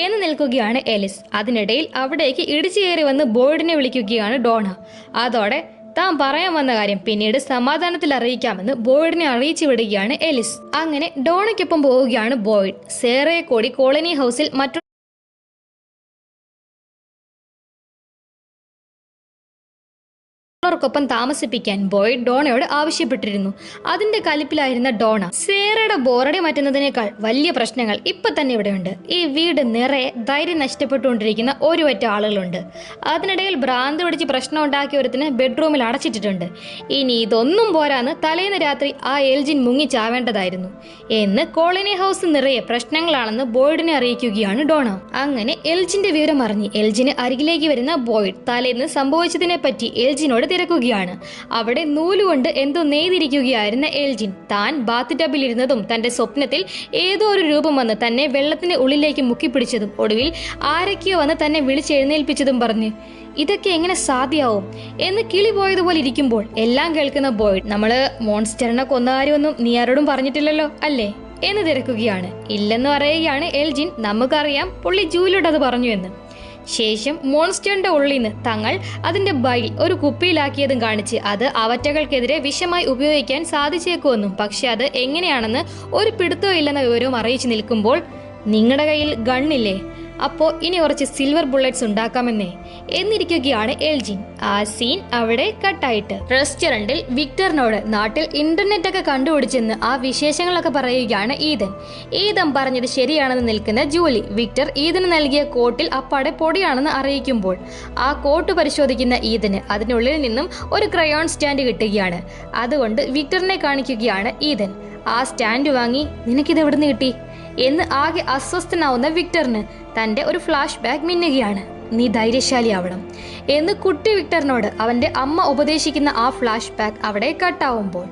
എന്ന് നിൽക്കുകയാണ് എലിസ്. അതിനിടയിൽ അവിടേക്ക് ഇടിച്ചു കയറി വന്ന് ബോയ്ഡിനെ വിളിക്കുകയാണ് ഡോണ. അതോടെ താൻ പറയാൻ വന്ന കാര്യം പിന്നീട് സമാധാനത്തിൽ അറിയിക്കാമെന്ന് ബോയ്ഡിനെ അറിയിച്ചു വിടുകയാണ് എലിസ്. അങ്ങനെ ഡോണയ്ക്കൊപ്പം പോവുകയാണ് ബോയ്ഡ്. സേറയെ കൂടി കോളനി ഹൗസിൽ ൊപ്പം താമസിപ്പിക്കാൻ ബോയ്ഡ് ഡോണയോട് ആവശ്യപ്പെട്ടിരുന്നു. അതിന്റെ കലിപ്പിലായിരുന്ന ഡോണ സേറയുടെ ബോറടി മാറ്റുന്നതിനേക്കാൾ വലിയ പ്രശ്നങ്ങൾ ഇപ്പൊ തന്നെ ഇവിടെയുണ്ട്. ഈ വീട് നിറയെ ധൈര്യം നഷ്ടപ്പെട്ടുകൊണ്ടിരിക്കുന്ന ഒരുപറ്റ ആളുകളുണ്ട്. അതിനിടയിൽ ഭ്രാന്ത് പിടിച്ച് പ്രശ്നം ഉണ്ടാക്കിയ ഒരുത്തിന് ബെഡ്റൂമിൽ അടച്ചിട്ടിട്ടുണ്ട്. ഇനി ഇതൊന്നും പോരാന്ന് തലേന്ന് രാത്രി ആ എൽജിൻ മുങ്ങിച്ചാവേണ്ടതായിരുന്നു എന്ന് കോളനി ഹൗസ് നിറയെ പ്രശ്നങ്ങളാണെന്ന് ബോയ്ഡിനെ അറിയിക്കുകയാണ് ഡോണ. അങ്ങനെ എൽജിന്റെ വിവരം അറിഞ്ഞ് എൽജിന് അരികിലേക്ക് വരുന്ന ബോയ്ഡ് തലേന്ന് സംഭവിച്ചതിനെ പറ്റി എൽജിനോട് തിരക്കുകയാണ്. അവിടെ നൂലുകൊണ്ട് എന്തോ നെയ്തിരിക്കുകയായിരുന്ന എൽജിൻ താൻ ബാത്ത് ടബിലിരുന്നതും തന്റെ സ്വപ്നത്തിൽ ഏതോ ഒരു രൂപം വന്ന് തന്നെ വെള്ളത്തിന്റെ ഉള്ളിലേക്ക് മുക്കിപ്പിടിച്ചതും ഒടുവിൽ ആരൊക്കെയോ വന്ന് തന്നെ വിളിച്ചെഴുന്നേൽപ്പിച്ചതും പറഞ്ഞ് ഇതൊക്കെ എങ്ങനെ സാധ്യമാവും എന്ന് കിളി പോയതുപോലെ ഇരിക്കുമ്പോൾ എല്ലാം കേൾക്കുന്ന ബോയ്ഡ് നമ്മള് മോൺസ്റ്ററിനെ കൊന്ന കാര്യമൊന്നും നീ ആരോടും പറഞ്ഞിട്ടില്ലല്ലോ അല്ലേ എന്ന് തിരക്കുകയാണ്. ഇല്ലെന്ന് പറയുകയാണ് എൽജിൻ. നമുക്കറിയാം പുള്ളി ജൂലിയോട് അത് പറഞ്ഞു എന്ന്. ശേഷം മോൺസ്റ്ററിന്റെ ഉള്ളിൽ നിന്ന് തങ്ങൾ അതിന്റെ ബൈൽ ഒരു കുപ്പിയിലാക്കിയതും കാണിച്ച് അത് അവറ്റകൾക്കെതിരെ വിഷമായി ഉപയോഗിക്കാൻ സാധിച്ചേക്കുമെന്നും പക്ഷെ അത് എങ്ങനെയാണെന്ന് ഒരു പിടുത്തവും ഇല്ലെന്ന വിവരവും അറിയിച്ചു നിൽക്കുമ്പോൾ നിങ്ങളുടെ കയ്യിൽ ഗണ്ണില്ലേ, അപ്പോ ഇനി കുറച്ച് സിൽവർ ബുള്ളറ്റ്സ് ഉണ്ടാക്കാമെന്നേ എന്നിരിക്കുകയാണ് എൽജിൻ. ആ സീൻ അവിടെ കട്ടായിട്ട് റെസ്റ്റോറന്റിൽ വിക്ടറിനോട് നാട്ടിൽ ഇന്റർനെറ്റ് ഒക്കെ കണ്ടുപിടിച്ചെന്ന് ആ വിശേഷങ്ങളൊക്കെ പറയുകയാണ് ഈതൻ. ഈതൻ പറഞ്ഞത് ശരിയാണെന്ന് നിൽക്കുന്ന ജൂലി വിക്ടർ ഈതന് നൽകിയ കോട്ടിൽ അപ്പാടെ പൊടിയാണെന്ന് അറിയിക്കുമ്പോൾ ആ കോട്ട് പരിശോധിക്കുന്ന ഈതന് അതിനുള്ളിൽ നിന്നും ഒരു ക്രയോൺ സ്റ്റാൻഡ് കിട്ടുകയാണ്. അതുകൊണ്ട് വിക്ടറിനെ കാണിക്കുകയാണ് ഈതൻ. ആ സ്റ്റാൻഡ് വാങ്ങി നിനക്കിത് എവിടുന്ന് കിട്ടി എന്ന് ആകെ അസ്വസ്ഥനാവുന്ന വിക്ടറിന് തന്റെ ഒരു ഫ്ലാഷ് ബാക്ക് മിന്നുകയാണ്. നീ ധൈര്യശാലിയാവണം എന്ന് കുട്ടി വിക്ടറിനോട് അവന്റെ അമ്മ ഉപദേശിക്കുന്ന ആ ഫ്ലാഷ് ബാക്ക് അവിടെ കട്ടാവുമ്പോൾ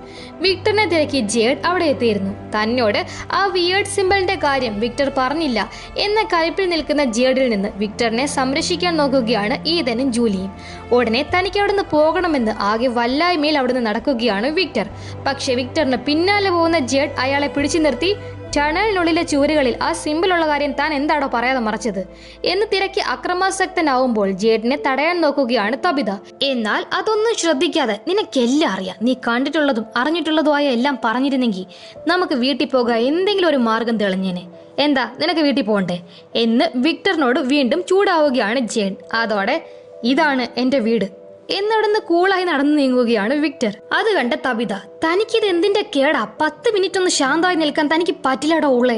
വിക്ടറിനെ തിരക്കി ജേഡ് അവിടെ എത്തിയിരുന്നു. തന്നോട് ആ വിയേർഡ് സിംബലിന്റെ കാര്യം വിക്ടർ പറഞ്ഞില്ല എന്ന കലിപ്പിൽ നിൽക്കുന്ന ജേഡിൽ നിന്ന് വിക്ടറിനെ സംരക്ഷിക്കാൻ നോക്കുകയാണ് ഈതനും ജൂലിയും. ഉടനെ തനിക്ക് അവിടുന്ന് പോകണമെന്ന് ആകെ വല്ലായ്മയിൽ അവിടുന്ന് നടക്കുകയാണ് വിക്ടർ. പക്ഷെ വിക്ടറിന് പിന്നാലെ പോകുന്ന ജേഡ് അയാളെ പിടിച്ചു നിർത്തി ടണലിനുള്ളിലെ ചുവരുകളിൽ ആ സിമ്പിളുള്ള കാര്യം താൻ എന്താണോ പറയാതെ മറച്ചത് എന്ന് തിരക്കി അക്രമാസക്തനാവുമ്പോൾ ജേഡിനെ തടയാൻ നോക്കുകയാണ് തബിത. എന്നാൽ അതൊന്നും ശ്രദ്ധിക്കാതെ നിനക്കെല്ലാം അറിയാം, നീ കണ്ടിട്ടുള്ളതും അറിഞ്ഞിട്ടുള്ളതുമായ എല്ലാം പറഞ്ഞിരുന്നെങ്കിൽ നമുക്ക് വീട്ടിൽ പോകാൻ എന്തെങ്കിലും ഒരു മാർഗം തെളിഞ്ഞേനെ. എന്താ നിനക്ക് വീട്ടിൽ പോകണ്ടേ എന്ന് വിക്ടറിനോട് വീണ്ടും ചൂടാവുകയാണ് ജേഡ്. അതോടെ ഇതാണ് എന്റെ വീട് എന്നവിടുന്ന് കൂളായി നടന്നു നീങ്ങുകയാണ് വിക്ടർ. അത് കണ്ട തബിത തനിക്കിത് എന്തിന്റെ കേടാ, 10 മിനിറ്റ് ഒന്ന് ശാന്തമായി നിൽക്കാൻ തനിക്ക് പറ്റില്ലടോ ഉള്ളേ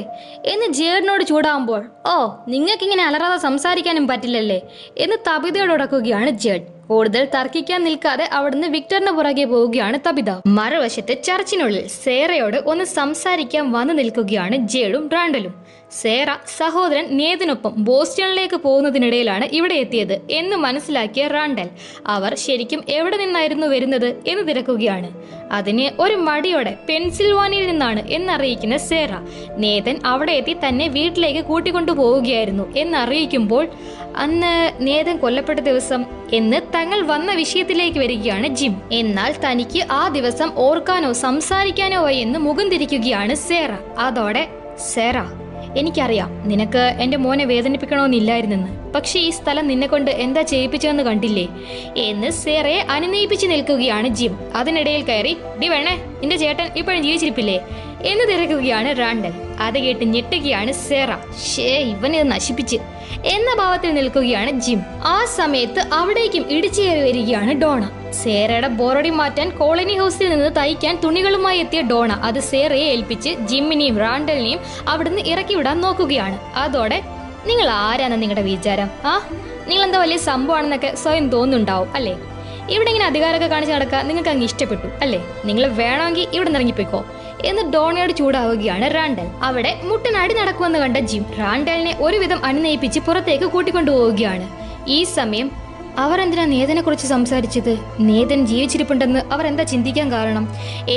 എന്ന് ജേഡിനോട് ചൂടാവുമ്പോൾ ഓ നിങ്ങൾക്കിങ്ങനെ അലറാതെ സംസാരിക്കാനും പറ്റില്ലല്ലേ എന്ന് തബിതയോട് ഉടക്കുകയാണ് ജേഡ്. കൂടുതൽ തർക്കിക്കാൻ നിൽക്കാതെ അവിടുന്ന് വിക്ടറിന് പുറകെ പോവുകയാണ് തബിത. മറുവശത്ത് ചർച്ചിനുള്ളിൽ സേറയോട് ഒന്ന് സംസാരിക്കാൻ വന്നു നിൽക്കുകയാണ് ജേഡും റാണ്ടലും. സേറ സഹോദരൻ നേതിനൊപ്പം ബോസ്റ്റണിലേക്ക് പോകുന്നതിനിടയിലാണ് ഇവിടെ എത്തിയത് എന്ന് മനസ്സിലാക്കിയ റാണ്ടൽ അവർ ശരിക്കും എവിടെ നിന്നായിരുന്നു വരുന്നത് എന്ന് തിരക്കുകയാണ്. അതിന് ഒരു മടിയോടെ പെൻസിൽവാനിയയിൽ നിന്നാണ് എന്നറിയിക്കുന്ന സേറ നേതൻ അവിടെ എത്തി തന്നെ വീട്ടിലേക്ക് കൂട്ടിക്കൊണ്ടു പോവുകയായിരുന്നു എന്നറിയിക്കുമ്പോൾ അന്ന് നേതൻ കൊല്ലപ്പെട്ട ദിവസം എന്ന് തങ്ങൾ വന്ന വിഷയത്തിലേക്ക് വരികയാണ് ജിം. എന്നാൽ തനിക്ക് ആ ദിവസം ഓർക്കാനോ സംസാരിക്കാനോ എന്ന് മുഖം തിരിക്കുകയാണ് സേറ. അതോടെ സേറ എനിക്കറിയാം നിനക്ക് എന്റെ മോനെ വേദനിപ്പിക്കണമെന്നില്ലായിരുന്നെന്ന്, പക്ഷെ ഈ സ്ഥലം നിന്നെ കൊണ്ട് എന്താ ചെയ്യിപ്പിച്ചതെന്ന് കണ്ടില്ലേ എന്ന് സേറയെ അനുനയിപ്പിച്ച് നിൽക്കുകയാണ് ജിം. അതിനിടയിൽ കയറി ഡി വേണേ നിന്റെ ചേട്ടൻ ഇപ്പോഴും ജീവിച്ചിരിപ്പില്ലേ എന്ന് തിരക്കുകയാണ് റാണ്ടൽ. അത് കേട്ട് ഞെട്ടുകയാണ് സേറ. ഇവനെ നശിപ്പിച്ച് എന്ന ഭാവത്തിൽ നിൽക്കുകയാണ് ജിം. ആ സമയത്ത് അവിടേക്കും ഇടിച്ചു കയറി വരികയാണ് ഡോണ. സേറയുടെ ബോറടി മാറ്റാൻ കോളനി ഹൗസിൽ നിന്ന് തയ്ക്കാൻ തുണികളുമായി എത്തിയ ഡോണ അത് സേറയെ ഏൽപ്പിച്ച് ജിമ്മിനെയും റാണ്ടലിനെയും അവിടുന്ന് ഇറക്കി വിടാൻ നോക്കുകയാണ്. അതോടെ നിങ്ങൾ ആരാന്ന് നിങ്ങളുടെ വിചാരം? നിങ്ങളെന്താ വലിയ സംഭവമാണെന്നൊക്കെ സ്വയം തോന്നുന്നുണ്ടാവും അല്ലേ? ഇവിടെ ഇങ്ങനെ അധികാരമൊക്കെ കാണിച്ച് നടക്കാൻ നിങ്ങൾക്ക് അങ്ങ് ഇഷ്ടപ്പെട്ടു അല്ലേ? നിങ്ങൾ വേണമെങ്കിൽ ഇവിടെ നിന്ന് ഇറങ്ങിപ്പോയിക്കോ എന്ന് ഡോണയോട് ചൂടാവുകയാണ് റാണ്ടൽ. അവിടെ മുട്ടനടി നടക്കുമെന്ന് കണ്ട ജിം റാണ്ടലിനെ ഒരുവിധം അനുനയിപ്പിച്ച് പുറത്തേക്ക് കൂട്ടിക്കൊണ്ടുപോവുകയാണ്. ഈ സമയം അവർ എന്തിനാ നേതനെ കുറിച്ച് സംസാരിച്ചത്? നേതൻ ജീവിച്ചിരിപ്പുണ്ടെന്ന് അവർ എന്താ ചിന്തിക്കാൻ കാരണം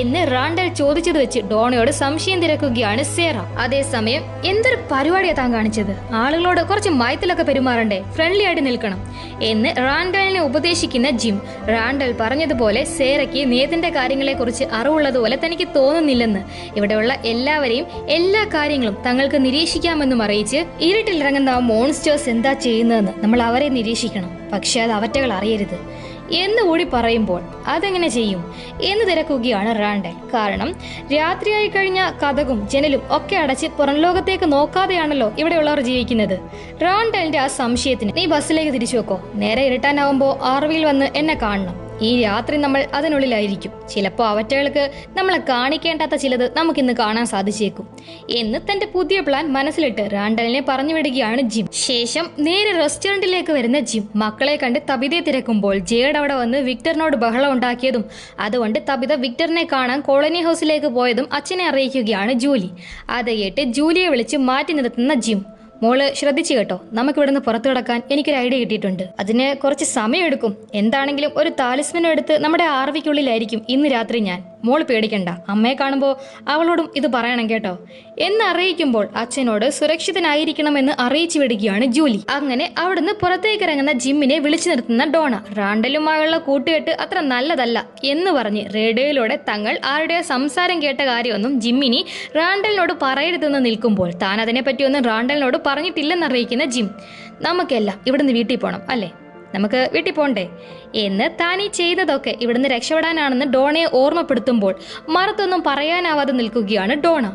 എന്ന് റാണ്ടൽ ചോദിച്ചത് വെച്ച് ഡോണയോട് സംശയം തിരക്കുകയാണ് സേറ. അതേസമയം എന്തൊരു പരിപാടിയാ താൻ കാണിച്ചത്? ആളുകളോട് കുറച്ച് മയത്തിലൊക്കെ പെരുമാറണ്ടേ, ഫ്രണ്ട്ലി ആയിട്ട് നിൽക്കണം എന്ന് റാണ്ടലിനെ ഉപദേശിക്കുന്ന ജിം. റാണ്ടൽ പറഞ്ഞതുപോലെ സേറയ്ക്ക് നേതന്റെ കാര്യങ്ങളെ കുറിച്ച് അറിവുള്ളതുപോലെ തനിക്ക് തോന്നുന്നില്ലെന്ന്, ഇവിടെയുള്ള എല്ലാവരെയും എല്ലാ കാര്യങ്ങളും തങ്ങൾക്ക് നിരീക്ഷിക്കാമെന്നും അറിയിച്ച് ഇരുട്ടിലിറങ്ങുന്ന ആ മോൺസ്റ്റേഴ്സ് എന്താ ചെയ്യുന്നതെന്ന് നമ്മൾ അവരെ നിരീക്ഷിക്കണം, പക്ഷെ അത് അവറ്റകൾ അറിയരുത് എന്നുകൂടി പറയുമ്പോൾ അതെങ്ങനെ ചെയ്യും എന്ന് തിരക്കുകയാണ് റാണ്ടൽ. കാരണം രാത്രിയായി കഴിഞ്ഞ കതകും ജനലും ഒക്കെ അടച്ച് പുറം ലോകത്തേക്ക് നോക്കാതെയാണല്ലോ ഇവിടെയുള്ളവർ ജീവിക്കുന്നത്. റാണ്ടലിന്റെ ആ സംശയത്തിന് നീ ബസ്സിലേക്ക് തിരിച്ചു വെക്കോ, നേരെ ഇരുട്ടാനാവുമ്പോ ആർവിയിൽ വന്ന് എന്നെ കാണണം. ഈ രാത്രി നമ്മൾ അതിനുള്ളിലായിരിക്കും. ചിലപ്പോൾ അവറ്റകൾക്ക് നമ്മളെ കാണിക്കേണ്ടാത്ത ചിലത് നമുക്കിന്ന് കാണാൻ സാധിച്ചേക്കും എന്ന് തന്റെ പുതിയ പ്ലാൻ മനസ്സിലിട്ട് റാണ്ടലിനെ പറഞ്ഞു വിടുകയാണ് ജിം. ശേഷം നേരെ റെസ്റ്റോറന്റിലേക്ക് വരുന്ന ജിം മക്കളെ കണ്ട് തബിതയെ തിരക്കുമ്പോൾ ജേഡ് അവിടെ വന്ന് വിക്ടറിനോട് ബഹളം ഉണ്ടാക്കിയതും അതുകൊണ്ട് തബിത വിക്ടറിനെ കാണാൻ കോളനി ഹൗസിലേക്ക് പോയതും അച്ഛനെ അറിയിക്കുകയാണ് ജൂലി. അത് കേട്ട് ജൂലിയെ വിളിച്ച് മാറ്റി നിർത്തുന്ന ജിം, മോള് ശ്രദ്ധിച്ചു കേട്ടോ, നമുക്ക് ഇവിടുന്ന് പുറത്തു കിടക്കാൻ എനിക്കൊരു ഐഡിയ കിട്ടിയിട്ടുണ്ട്. അതിന് കുറച്ച് സമയം എടുക്കും. എന്താണെങ്കിലും ഒരു താലിസ്മനം എടുത്ത് നമ്മുടെ ആർവിക്കുള്ളിലായിരിക്കും ഇന്ന് രാത്രി ഞാൻ. മോള് പേടിക്കണ്ട, അമ്മയെ കാണുമ്പോൾ അവളോടും ഇത് പറയണം കേട്ടോ എന്ന് അറിയിക്കുമ്പോൾ അച്ഛനോട് സുരക്ഷിതനായിരിക്കണമെന്ന് അറിയിച്ചു വിടുകയാണ് ജൂലി. അങ്ങനെ അവിടുന്ന് പുറത്തേക്ക് ഇറങ്ങുന്ന ജിമ്മിനെ വിളിച്ചു നിർത്തുന്ന ഡോണ, റാണ്ടലുമായുള്ള കൂട്ടുകെട്ട് അത്ര നല്ലതല്ല എന്ന് പറഞ്ഞ് റേഡിയോയിലൂടെ തങ്ങൾ ആരുടെ സംസാരം കേട്ട കാര്യമൊന്നും ജിമ്മിനി റാണ്ടലിനോട് പറയരുതെന്ന് നിൽക്കുമ്പോൾ താൻ അതിനെപ്പറ്റിയൊന്നും റാണ്ടലിനോട് പറഞ്ഞിട്ടില്ലെന്നറിയിക്കുന്ന ജിം, നമുക്കെല്ലാം ഇവിടുന്ന് വീട്ടിൽ പോകണം അല്ലേ, നമുക്ക് വീട്ടിൽ പോണ്ടേ എന്ന് താനീ ചെയ്തതൊക്കെ ഇവിടുന്ന് രക്ഷപ്പെടാനാണെന്ന് ഡോണയെ ഓർമ്മപ്പെടുത്തുമ്പോൾ മറുത്തൊന്നും പറയാനാവാതെ നിൽക്കുകയാണ് ഡോണ.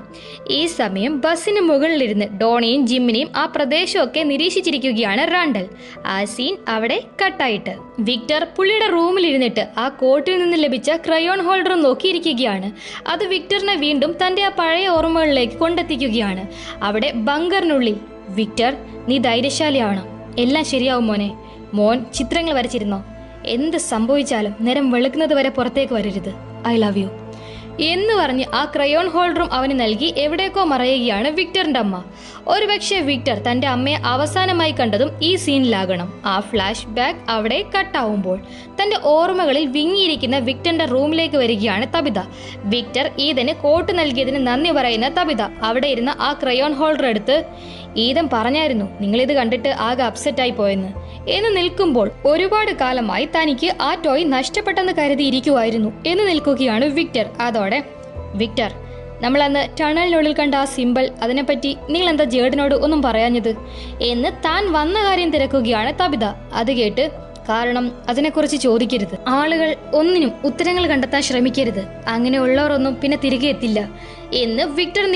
ഈ സമയം ബസ്സിന് മുകളിലിരുന്ന് ഡോണയും ജിമ്മിനെയും ആ പ്രദേശമൊക്കെ നിരീക്ഷിച്ചിരിക്കുകയാണ് റാണ്ടൽ. ആ സീൻ അവിടെ കട്ടായിട്ട് വിക്ടർ പുള്ളിയുടെ റൂമിലിരുന്നിട്ട് ആ കോട്ടിൽ നിന്ന് ലഭിച്ച ക്രയോൺ ഹോൾഡർ നോക്കിയിരിക്കുകയാണ്. അത് വിക്ടറിനെ വീണ്ടും തന്റെ ആ പഴയ ഓർമ്മകളിലേക്ക് കൊണ്ടെത്തിക്കുകയാണ്. അവിടെ ബങ്കറിനുള്ളിൽ, വിക്ടർ നീ ധൈര്യശാലിയാണ്, എല്ലാം ശരിയാവും മോനെ. മോൻ ചിത്രങ്ങൾ വരച്ചിരുന്നോ? എന്ത് സംഭവിച്ചാലും നേരം വെളുക്കുന്നത് വരെ പുറത്തേക്ക് വരരുത്. ഐ ലവ് യു എന്ന് പറഞ്ഞ് ആ ക്രയോൺ ഹോൾഡറും അവന് നൽകി എവിടേക്കോ മറയുകയാണ് വിക്ടറിന്റെ അമ്മ. ഒരുപക്ഷെ വിക്ടർ തന്റെ അമ്മയെ അവസാനമായി കണ്ടതും ഈ സീനിലാകണം. ആ ഫ്ലാഷ് ബാക്ക് അവിടെ കട്ടാവുമ്പോൾ തന്റെ ഓർമ്മകളിൽ വിങ്ങിയിരിക്കുന്ന വിക്ടറിന്റെ റൂമിലേക്ക് വരികയാണ് തബിത. വിക്ടർ ഈതന് കോട്ട് നൽകിയതിന് നന്ദി പറയുന്ന തബിത അവിടെ ഇരുന്ന ആ ക്രയോൺ ഹോൾഡർ എടുത്ത്, ഈതൻ പറഞ്ഞായിരുന്നു നിങ്ങളിത് കണ്ടിട്ട് ആകെ അപ്സെറ്റായി പോയെന്ന് എന്ന് നിൽക്കുമ്പോൾ ഒരുപാട് കാലമായി തനിക്ക് ആ ടോയ് നഷ്ടപ്പെട്ടെന്ന് കരുതിയിരിക്കുമായിരുന്നു എന്ന് നിൽക്കുകയാണ് വിക്ടർ. അതോടെ വിക്ടർ, നമ്മളന്ന് ടണലിനുള്ളിൽ കണ്ട ആ സിമ്പിൾ, അതിനെപ്പറ്റി നിങ്ങൾ എന്താ ജേഡിനോട് ഒന്നും പറയാഞ്ഞത് എന്ന് താൻ വന്ന കാര്യം തിരക്കുകയാണ് തബിത. അത് കേട്ട്, കാരണം അതിനെക്കുറിച്ച് ചോദിക്കരുത്, ആളുകൾ ഒന്നിനും ഉത്തരങ്ങൾ കണ്ടെത്താൻ ശ്രമിക്കരുത്, അങ്ങനെയുള്ളവരൊന്നും പിന്നെ തിരികെ എത്തില്ല എന്ന് വിക്ടർ